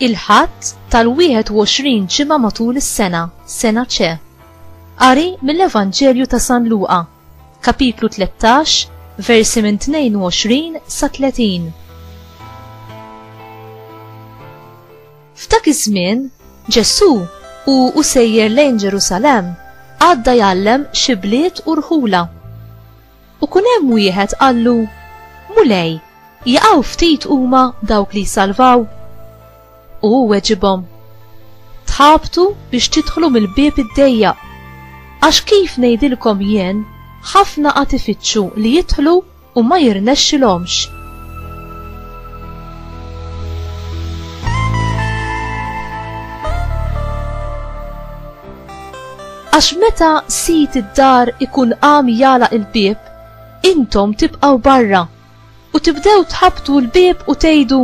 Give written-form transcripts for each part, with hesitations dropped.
il-ħadd tal-21 ġimgħa matul is-sena, sena ċe. Qari mill-Evanġelju ta' San Luqa, kapitlu 13, versi minn 22 sa 30. F'dak iż-żmien, Ġesu u sejjer lejn Ġerusalem għadda jgħallem xi bliet u rħula. U kien hemm wieħed qallu: Mulej, jaqgħu ftit huma dawk li jsalvaw. U weġibhom: Tħabtu biex tidħlu mill-bieb id-dejjaq, għax kif ngħidilkom jien ħafna qed ifittxu li jidħlu u ma jirnexxilhomx. Għax meta sit id-dar ikun qam jagħlaq il-bieb, intom tibqgħu barra u tibdew tħabtu l-bieb u tgħidu: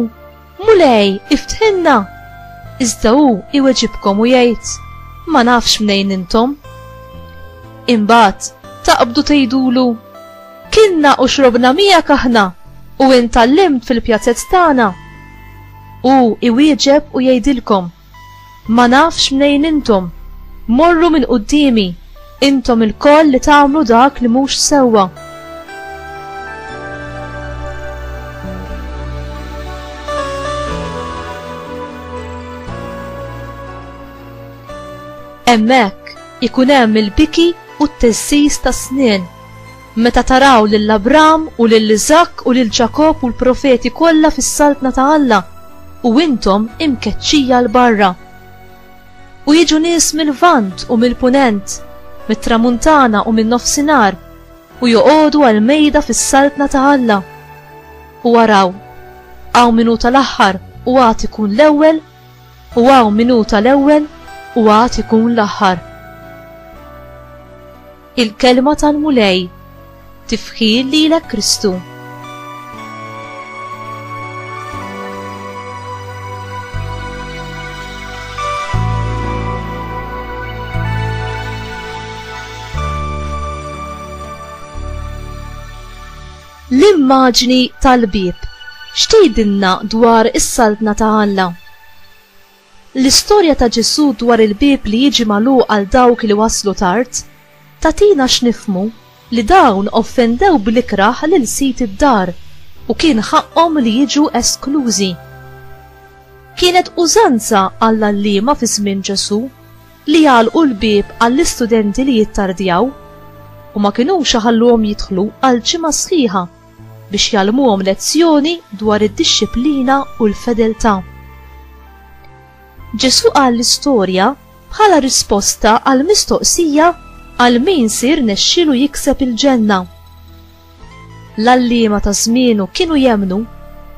Mulej, iftħilna! Iżda hu iweġibkom u jgħid: Ma nafx mnejn intom. Imbagħad taqbdu tgħidulu: Kilna u xrobna miegħek aħna u intallimt fil-pjazzett tagħna. U iwieġeb u jgħidilkom: Ma nafx mnejn intom, morru minn qudiemi, intom il-koll li tagħmlu dak li mhux sewwa. Hemmhekk ikun hemm il-biki u t-tessis ta' snien, meta taraw lil Abram u lil Iżak u lil Ġakob u l-profeti kollha fis-saltna ta' Alla u intom imkeċċija l-barra. U jiġu nies mill-vant u mill-punent, mit-tramuntana u min-nofsinhar u joqogħdu għall-mejda fis-saltna ta' Alla. U waraw, hawn minuta l-aħħar u għad ikun l-ewwel, u hawn minuta l-ewwel u għad ikun l-aħħar. Il-kelma tal-mulej, tifħil lilek Kristu. L-immaġni tal-bieb x'tgħidilna dwar is-saltna ta' Alla? L-istorja ta' Ġesu dwar il-bieb li jiġi magħluq għal dawk li waslu tard tagħtina x'nifhmu li dawn offendew bil-ikraħ lil sit id-dar u kien ħaqhom li jiġu esklużi. Kienet użanza għall-għalliema fi żmien Ġesu li jagħlqu l-bieb għall-istudenti li jittardjaw u ma kinux iħalluhom jidħlu għal ġimgħa sħiħa biex jgħallmuhom lezzjoni dwar id-dixxilpina u l-fedeltà. Ġesu qal l-istorja bħala risposta għal mistoqsija għal min sir nexxielu jikseb il-ġenna. L-għalliema ta' żmienu kienu jemnu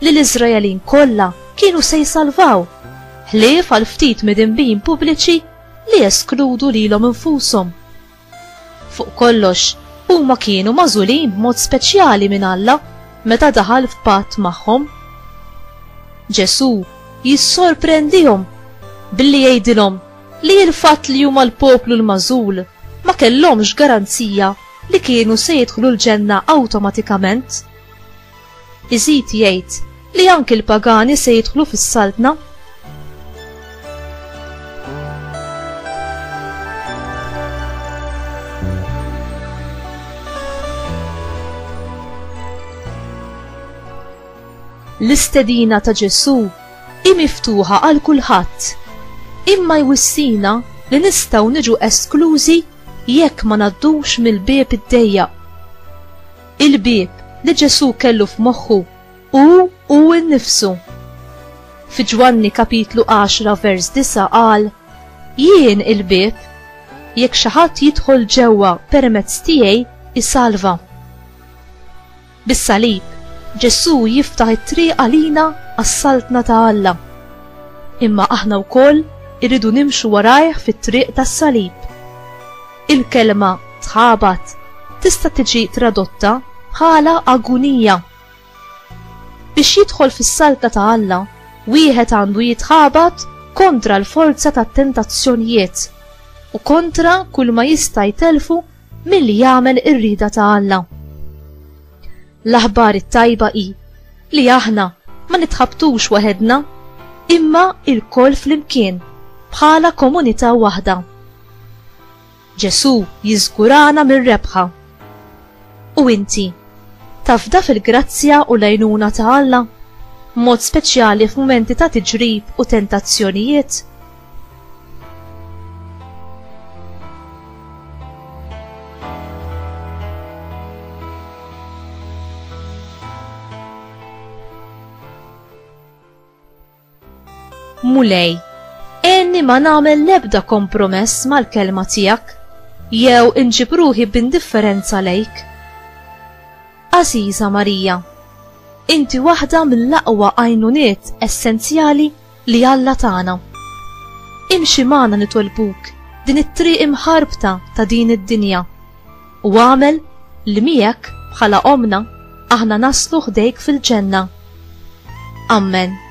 li l-Iżraelin kollha kienu se jsalvaw ħlief għal ftit midinbin pubbliċi li jeskludu lilhom infushom. Fuq kollox huma kienu magħżulin b'mod speċjali minn Alla meta daħal f'patt magħhom. Ġesu jissorprendihom billi jgħidilhom li l-fatt li huma l-poplu l-magħżul ma kellhomx garanzija li kienu se jidħlu l-ġenna awtomatikament. Iżid jgħid li anke l-pagani se jidħlu fis-saltna. L-istedina ta' Ġesu hi miftuħa għal kulħadd, imma jwissina li nistgħu niġu esklużi jekk ma ngħaddux mill-bieb id-dejjaq. Il-bieb li Ġesu kellu f'moħħu hu nnifsu. Fi Ġwanni kapitlu 10 vers 9 qal: Jien il-bieb, jekk xi ħadd jidħol ġewwa permezz tiegħi isalva. Bis-salib Ġesu jiftaħ it-triq għalina għas-saltna ta' Alla. Imma aħna wkoll irridu nimxu warajh fit-triq tas-salib. Il-kelma tħabat tista' tiġi tradotta bħala agunija. Biex jidħol fis-saltna ta' Alla, wieħed għandu jitħabat kontra l-forza tat-tentazzjonijiet u kontra kull ma jista' jtelfu milli jagħmel ir-rida ta' Alla. L-aħbar it-tajba hi li aħna ma nitħabtux waħedna, imma il-koll flimkien bħala komunità waħda. Ġesu jiżgurana mir-rebħa. U inti, tafda fil-grazzja u l-għajnuna ta' Alla, mod speċjali f'mumenti ta' tiġrib u tentazzjonijiet? Mulej, enni ma nagħmel l-ebda kompromess mal-kelma tiegħek, jew inġib ruħi b'indifferenza lejk. Aziza Marija, inti waħda mill-aqwa għajnuniet essenzjali li Alla tagħna. Imxi magħna nitolbuk din it-triq imħarbta ta' din id-dinja u għamel li miegħek bħala omna aħna naslu ħdejk fil-ġenna. Amen.